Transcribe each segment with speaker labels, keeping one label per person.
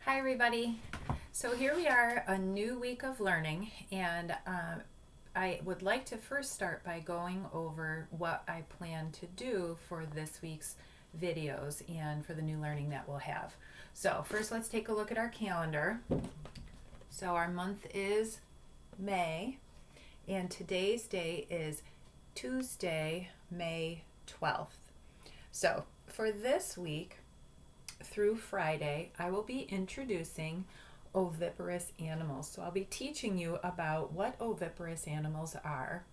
Speaker 1: Hi everybody. So here we are, a new week of learning, and I would like to first start by going over what I plan to do for this week's videos and for the new learning that we'll have. So first let's take a look at our calendar. So our month is May, and today's day is Tuesday, May 12th. So for this week, through Friday, I will be introducing oviparous animals. So I'll be teaching you about what oviparous animals are,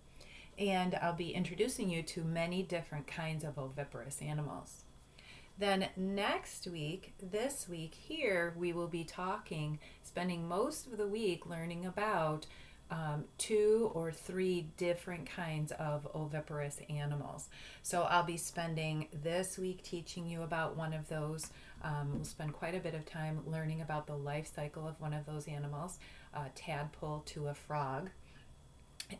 Speaker 1: and I'll be introducing you to many different kinds of oviparous animals. Then next week, this week here, we will be spending most of the week learning about 2 or 3 different kinds of oviparous animals. So I'll be spending this week teaching you about one of those. We'll spend quite a bit of time learning about the life cycle of one of those animals, a tadpole to a frog.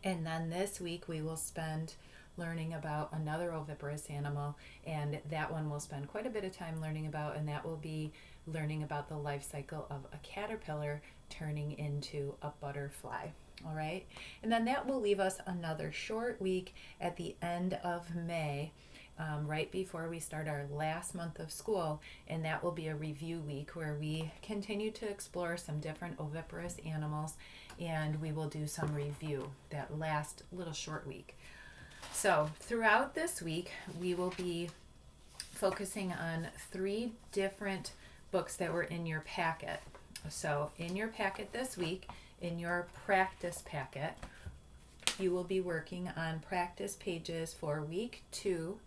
Speaker 1: And then this week we will spend learning about another oviparous animal, and that one we'll spend quite a bit of time learning about, and that will be learning about the life cycle of a caterpillar turning into a butterfly. All right, and then that will leave us another short week at the end of May, right before we start our last month of school, and that will be a review week where we continue to explore some different oviparous animals, and we will do some review that last little short week. So throughout this week, we will be focusing on 3 different books that were in your packet. So in your packet this week, in your practice packet, you will be working on practice pages for week 2,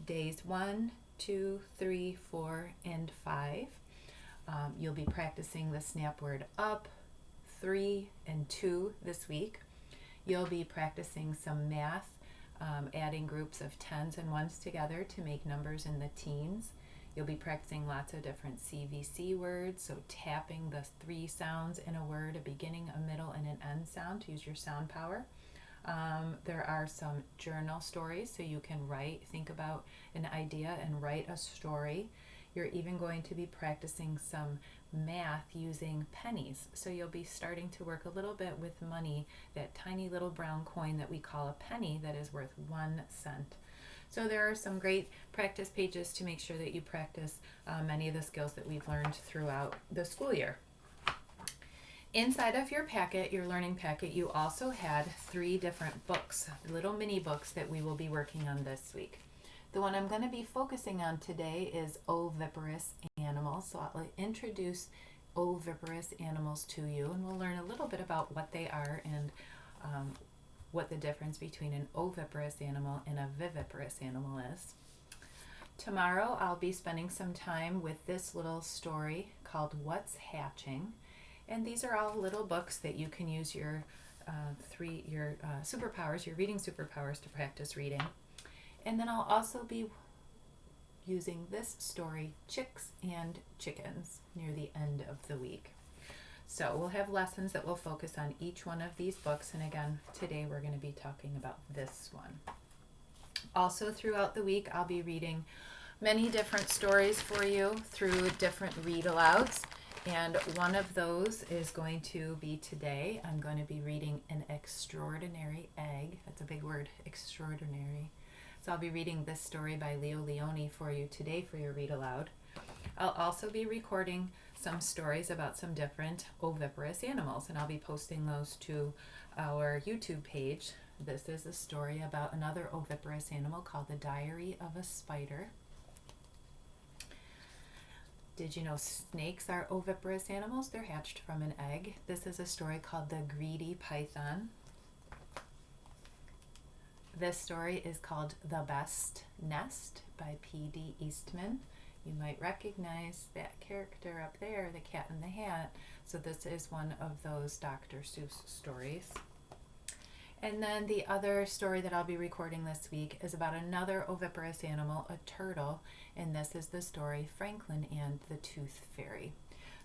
Speaker 1: days 1, 2, 3, 4, and 5. You'll be practicing the snap word up, 3, and 2 this week. You'll be practicing some math, adding groups of 10s and 1s together to make numbers in the teens. You'll be practicing lots of different CVC words, so tapping the 3 sounds in a word, a beginning, a middle, and an end sound to use your sound power. There are some journal stories, so you can think about an idea and write a story. You're even going to be practicing some math using pennies. So you'll be starting to work a little bit with money, that tiny little brown coin that we call a penny that is worth 1 cent. So there are some great practice pages to make sure that you practice many of the skills that we've learned throughout the school year. Inside of your packet, your learning packet, you also had 3 different books, little mini books that we will be working on this week. The one I'm going to be focusing on today is oviparous animals. So I'll introduce oviparous animals to you, and we'll learn a little bit about what they are and what the difference between an oviparous animal and a viviparous animal is. Tomorrow I'll be spending some time with this little story called What's Hatching, and these are all little books that you can use your superpowers, your reading superpowers, to practice reading. And then I'll also be using this story, Chicks and Chickens, near the end of the week. So we'll have lessons that will focus on each one of these books, and again, today we're going to be talking about this one. Also throughout the week, I'll be reading many different stories for you through different read-alouds, and one of those is going to be today. I'm going to be reading An Extraordinary Egg. That's a big word, extraordinary. So I'll be reading this story by Leo Leone for you today for your read-aloud. I'll also be recording some stories about some different oviparous animals, and I'll be posting those to our YouTube page. This is a story about another oviparous animal called The Diary of a Spider. Did you know snakes are oviparous animals? They're hatched from an egg. This is a story called The Greedy Python. This story is called The Best Nest by P.D. Eastman. You might recognize that character up there, the Cat in the Hat. So this is one of those Dr. Seuss stories. And then the other story that I'll be recording this week is about another oviparous animal, a turtle, and this is the story Franklin and the Tooth Fairy.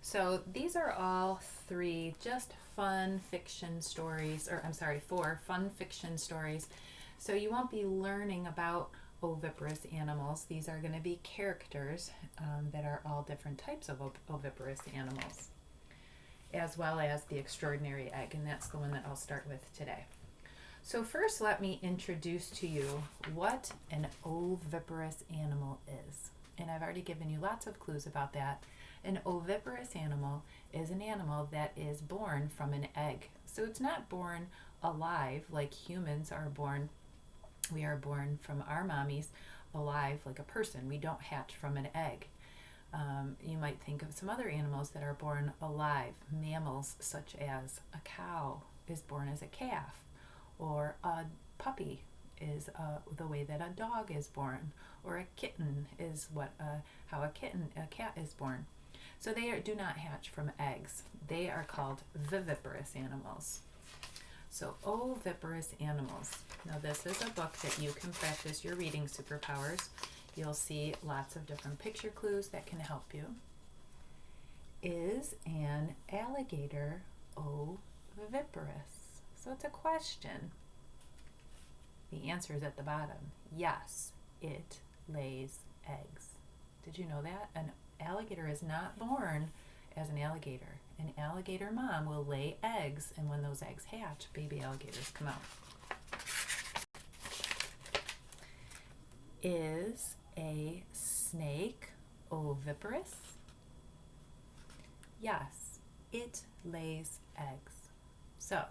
Speaker 1: So these are all 3 just fun fiction stories, 4 fun fiction stories. So you won't be learning about oviparous animals. These are going to be characters that are all different types of oviparous animals, as well as the extraordinary egg, and that's the one that I'll start with today. So first, let me introduce to you what an oviparous animal is. And I've already given you lots of clues about that. An oviparous animal is an animal that is born from an egg. So it's not born alive like humans are born. We are born from our mommies alive like a person. We don't hatch from an egg. You might think of some other animals that are born alive. Mammals such as a cow is born as a calf, or a puppy is the way that a dog is born, or a kitten is how a cat is born. So they do not hatch from eggs. They are called viviparous animals. So oviparous animals. Now this is a book that you can practice your reading superpowers. You'll see lots of different picture clues that can help you. Is an alligator oviparous? So it's a question. The answer is at the bottom. Yes, it lays eggs. Did you know that? An alligator is not born as an alligator. An alligator mom will lay eggs, and when those eggs hatch, baby alligators come out. Is a snake oviparous? Yes, it lays eggs. So,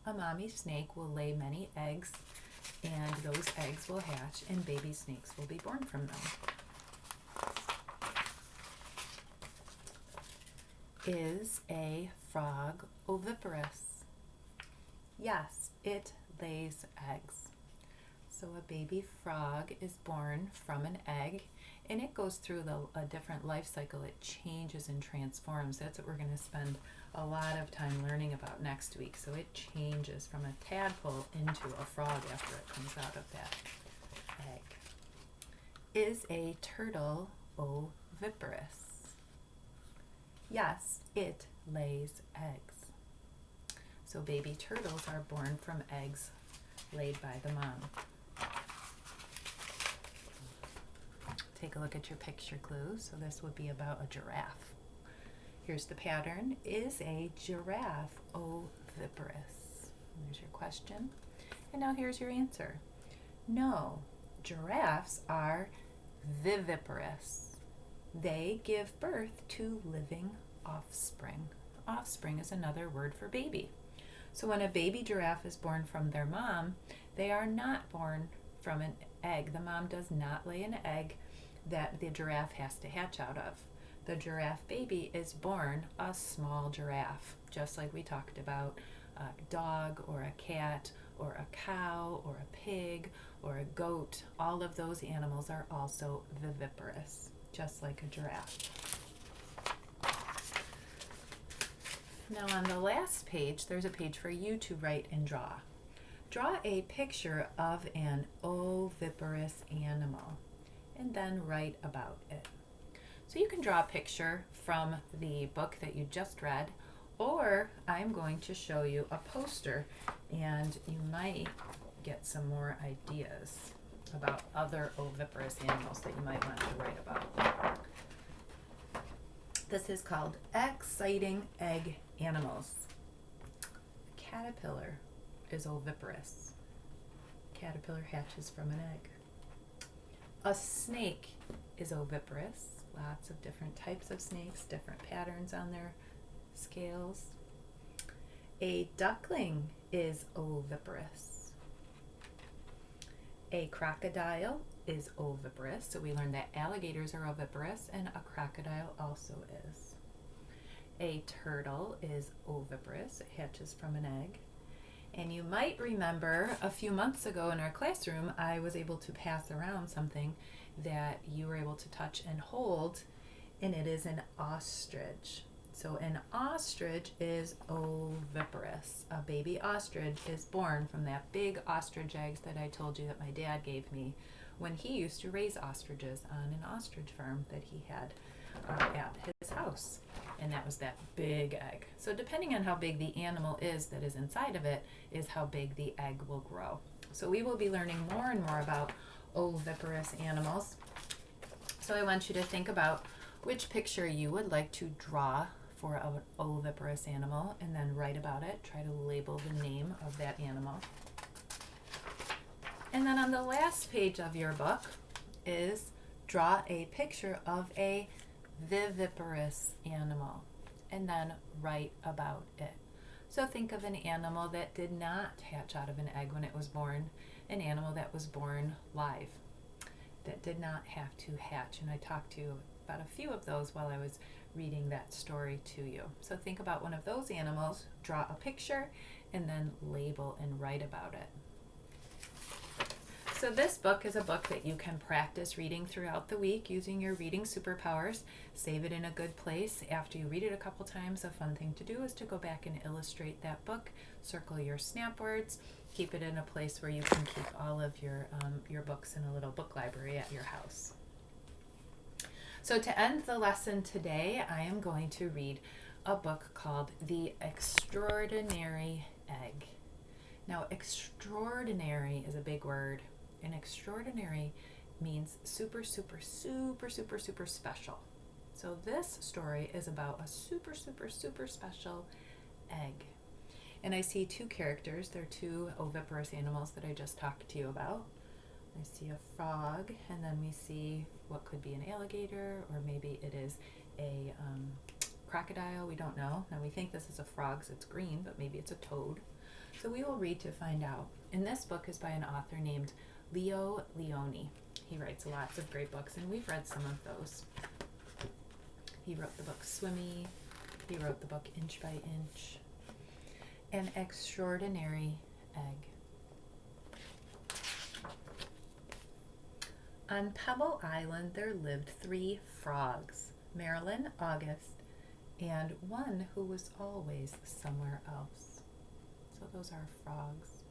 Speaker 1: a mommy snake will lay many eggs, and those eggs will hatch, and baby snakes will be born from them. Is a frog oviparous? Yes, it lays eggs. So a baby frog is born from an egg, and it goes through a different life cycle. It changes and transforms. That's what we're going to spend a lot of time learning about next week. So it changes from a tadpole into a frog after it comes out of that egg. Is a turtle oviparous? Yes, it lays eggs. So baby turtles are born from eggs laid by the mom. Take a look at your picture clues. So this would be about a giraffe. Here's the pattern. Is a giraffe oviparous? There's your question. And now here's your answer. No, giraffes are viviparous. They give birth to living offspring. Offspring is another word for baby. So when a baby giraffe is born from their mom, they are not born from an egg. The mom does not lay an egg that the giraffe has to hatch out of. The giraffe baby is born a small giraffe, just like we talked about a dog or a cat or a cow or a pig or a goat. All of those animals are also viviparous, just like a giraffe. Now on the last page, there's a page for you to write and draw. Draw a picture of an oviparous animal and then write about it. So you can draw a picture from the book that you just read, or I'm going to show you a poster and you might get some more ideas about other oviparous animals that you might want to write about. This is called Exciting Egg Animals. A caterpillar is oviparous. Caterpillar hatches from an egg. A snake is oviparous. Lots of different types of snakes, different patterns on their scales. A duckling is oviparous. A crocodile is oviparous. So we learned that alligators are oviparous, and a crocodile also is. A turtle is oviparous. It hatches from an egg. And you might remember a few months ago in our classroom, I was able to pass around something that you were able to touch and hold, and it is an ostrich. So an ostrich is oviparous. A baby ostrich is born from that big ostrich eggs that I told you that my dad gave me when he used to raise ostriches on an ostrich farm that he had at his house. And that was that big egg. So depending on how big the animal is that is inside of it is how big the egg will grow. So we will be learning more and more about oviparous animals. So I want you to think about which picture you would like to draw for an oviparous animal and then write about it. Try to label the name of that animal. And then on the last page of your book is draw a picture of a viviparous animal and then write about it. So think of an animal that did not hatch out of an egg when it was born, an animal that was born live, that did not have to hatch. And I talked to you about a few of those while I was reading that story to you. So think about one of those animals, draw a picture, and then label and write about it. So this book is a book that you can practice reading throughout the week using your reading superpowers. Save it in a good place. After you read it a couple times, a fun thing to do is to go back and illustrate that book. Circle your snap words. Keep it in a place where you can keep all of your books in a little book library at your house. So to end the lesson today, I am going to read a book called The Extraordinary Egg. Now, extraordinary is a big word. And extraordinary means super, super, super, super, super special. So this story is about a super, super, super special egg. And I see two characters. They're two oviparous animals that I just talked to you about. I see a frog, and then we see what could be an alligator, or maybe it is a crocodile. We don't know. Now we think this is a frog, so it's green, but maybe it's a toad. So we will read to find out. And this book is by an author named Leo Leone. He writes lots of great books, and we've read some of those. He wrote the book Swimmy. He wrote the book Inch by Inch. An Extraordinary Egg. On Pebble Island there lived 3 frogs, Marilyn, August, and one who was always somewhere else. So those are frogs.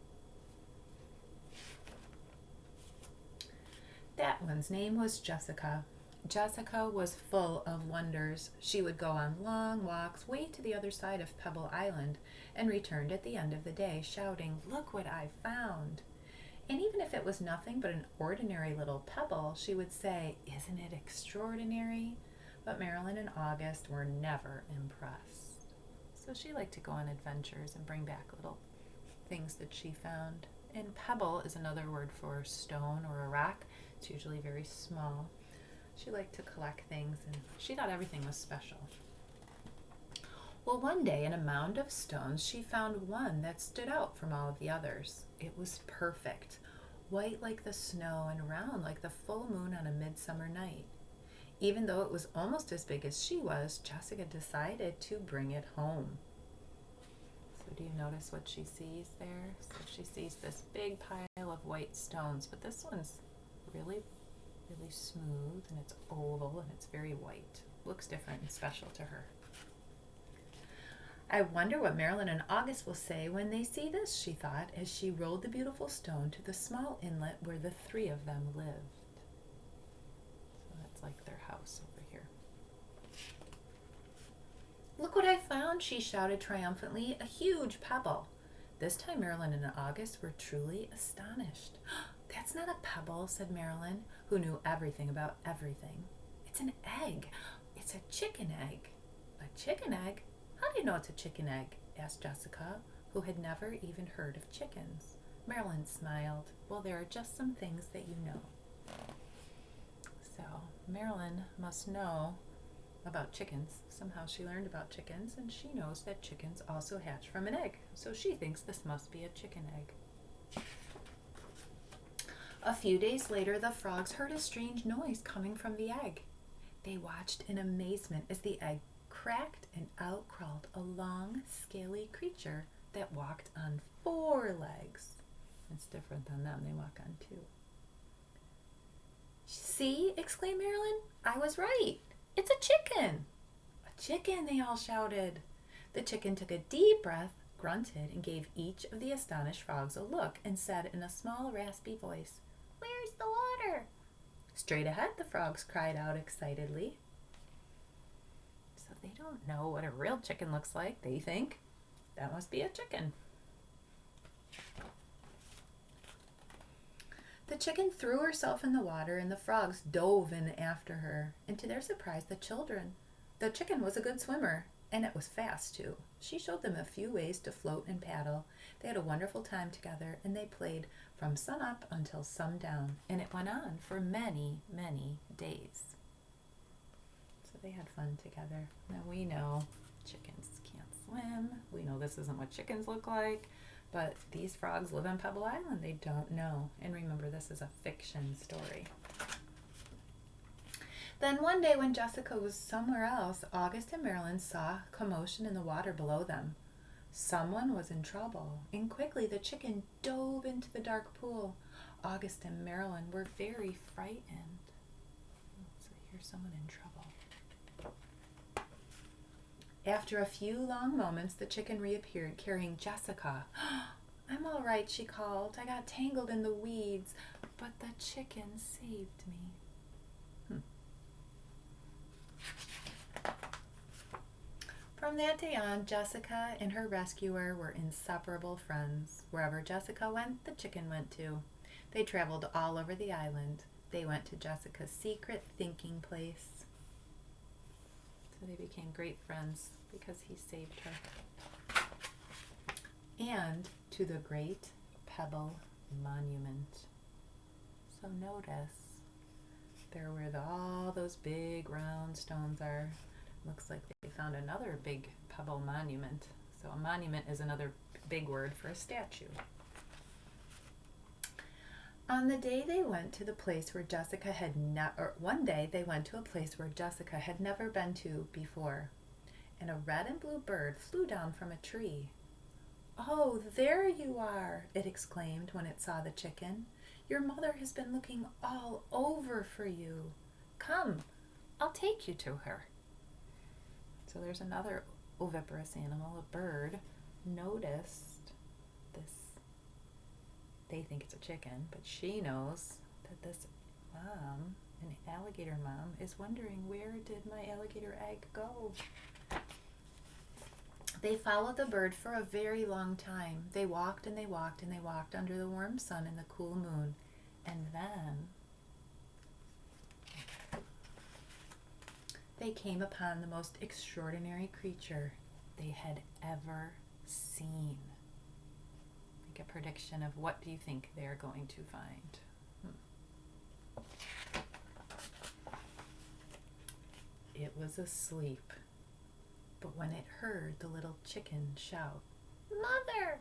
Speaker 1: That one's name was Jessica. Jessica was full of wonders. She would go on long walks way to the other side of Pebble Island and returned at the end of the day shouting, "Look what I found." And even if it was nothing but an ordinary little pebble, she would say, "Isn't it extraordinary?" But Marilyn and August were never impressed. So she liked to go on adventures and bring back little things that she found. And pebble is another word for stone or a rock. It's usually very small. She liked to collect things, and she thought everything was special. Well, one day in a mound of stones, she found one that stood out from all of the others. It was perfect, white like the snow and round like the full moon on a midsummer night. Even though it was almost as big as she was, Jessica decided to bring it home. So do you notice what she sees there? So she sees this big pile of white stones, but this one's really smooth, and it's oval, and it's very white. Looks different and special to her. I wonder what Marilyn and August will say when they see this, she thought, as she rolled the beautiful stone to the small inlet where the 3 of them lived. So that's like their house over here. "Look what I found," she shouted triumphantly, "a huge pebble." This time Marilyn and August were truly astonished. "That's not a pebble," said Marilyn, who knew everything about everything. "It's an egg. It's a chicken egg." "A chicken egg? How do you know it's a chicken egg?" asked Jessica, who had never even heard of chickens. Marilyn smiled. "Well, there are just some things that you know." So Marilyn must know about chickens. Somehow she learned about chickens, and she knows that chickens also hatch from an egg. So she thinks this must be a chicken egg. A few days later, the frogs heard a strange noise coming from the egg. They watched in amazement as the egg cracked, and out crawled a long, scaly creature that walked on 4 legs. It's different than them. They walk on 2. "See," exclaimed Marilyn, "I was right. It's a chicken." "A chicken," they all shouted. The chicken took a deep breath, grunted, and gave each of the astonished frogs a look and said in a small, raspy voice, "Where's the water?" "Straight ahead," the frogs cried out excitedly. So they don't know what a real chicken looks like. They think that must be a chicken. The chicken threw herself in the water and the frogs dove in after her. And to their surprise, the chicken was a good swimmer, and it was fast too. She showed them a few ways to float and paddle. They had a wonderful time together, and they played from sunup until sundown, and it went on for many, many days. So they had fun together. Now we know chickens can't swim. We know this isn't what chickens look like. But these frogs live on Pebble Island. They don't know. And remember, this is a fiction story. Then one day when Jessica was somewhere else, August and Marilyn saw commotion in the water below them. Someone was in trouble, and quickly the chicken dove into the dark pool. August and Marilyn were very frightened. So here's someone in trouble. After a few long moments, the chicken reappeared, carrying Jessica. "I'm all right," she called. "I got tangled in the weeds, but the chicken saved me." From that day on, Jessica and her rescuer were inseparable friends. Wherever Jessica went, the chicken went too. They traveled all over the island. They went to Jessica's secret thinking place. So they became great friends because he saved her. And to the Great Pebble Monument. So notice there where all those big round stones are. Looks like they found another big pebble monument. So a monument is another big word for a statue. On the day they went to the place where Jessica had one day they went to a place where Jessica had never been to before, and a red and blue bird flew down from a tree. "Oh, there you are," it exclaimed when it saw the chicken. "Your mother has been looking all over for you. Come, I'll take you to her." So there's another oviparous animal, a bird, noticed this. They think it's a chicken, but she knows that this mom, an alligator mom, is wondering, where did my alligator egg go? They followed the bird for a very long time. They walked and they walked and they walked under the warm sun and the cool moon. And then they came upon the most extraordinary creature they had ever seen. Make a prediction of what do you think they're going to find. It was asleep, but when it heard the little chicken shout, "Mother!"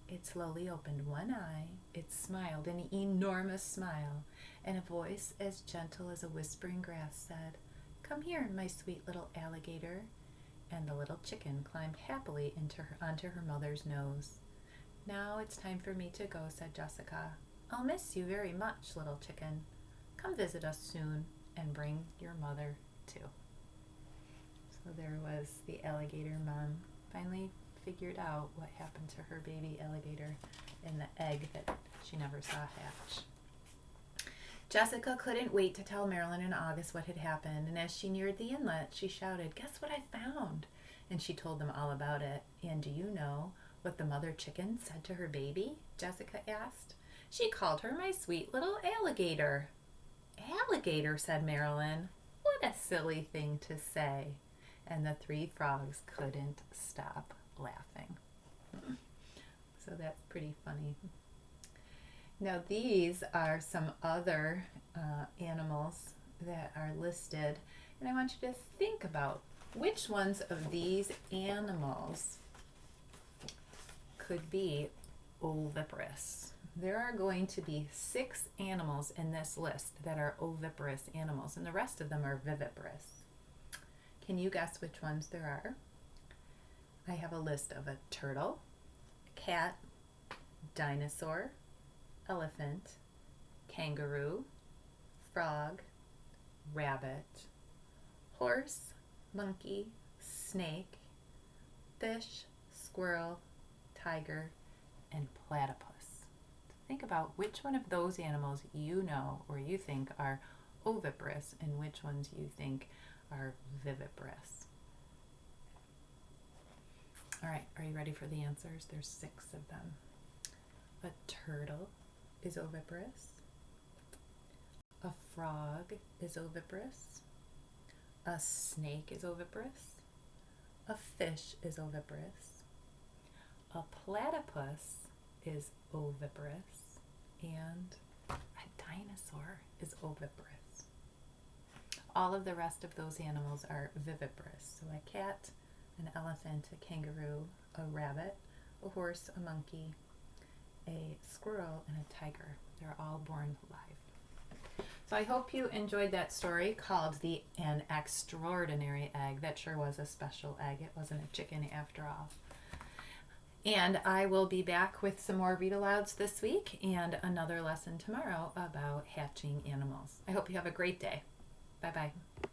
Speaker 1: it slowly opened one eye. It smiled an enormous smile, and a voice as gentle as a whispering grass said, "Come here, my sweet little alligator." And the little chicken climbed happily onto her mother's nose. "Now it's time for me to go," said Jessica. "I'll miss you very much, little chicken. Come visit us soon and bring your mother too." So there was the alligator mom. Finally figured out what happened to her baby alligator and the egg that she never saw hatch. Jessica couldn't wait to tell Marilyn and August what had happened, and as she neared the inlet, she shouted, "Guess what I found?" And she told them all about it. "And do you know what the mother chicken said to her baby?" Jessica asked. "She called her my sweet little alligator." "Alligator," said Marilyn. "What a silly thing to say." And the three frogs couldn't stop laughing. So that's pretty funny. Now these are some other animals that are listed, and I want you to think about which ones of these animals could be oviparous. There are going to be 6 animals in this list that are oviparous animals, and the rest of them are viviparous. Can you guess which ones there are? I have a list of a turtle, a cat, dinosaur, elephant, kangaroo, frog, rabbit, horse, monkey, snake, fish, squirrel, tiger, and platypus. Think about which one of those animals you know or you think are oviparous and which ones you think are viviparous. All right, are you ready for the answers? There's 6 of them. A turtle is oviparous. A frog is oviparous. A snake is oviparous. A fish is oviparous. A platypus is oviparous. And a dinosaur is oviparous. All of the rest of those animals are viviparous. So a cat, an elephant, a kangaroo, a rabbit, a horse, a monkey, a squirrel, and a tiger. They're all born live. So I hope you enjoyed that story called An Extraordinary Egg. That sure was a special egg. It wasn't a chicken after all. And I will be back with some more read-alouds this week and another lesson tomorrow about hatching animals. I hope you have a great day. Bye-bye.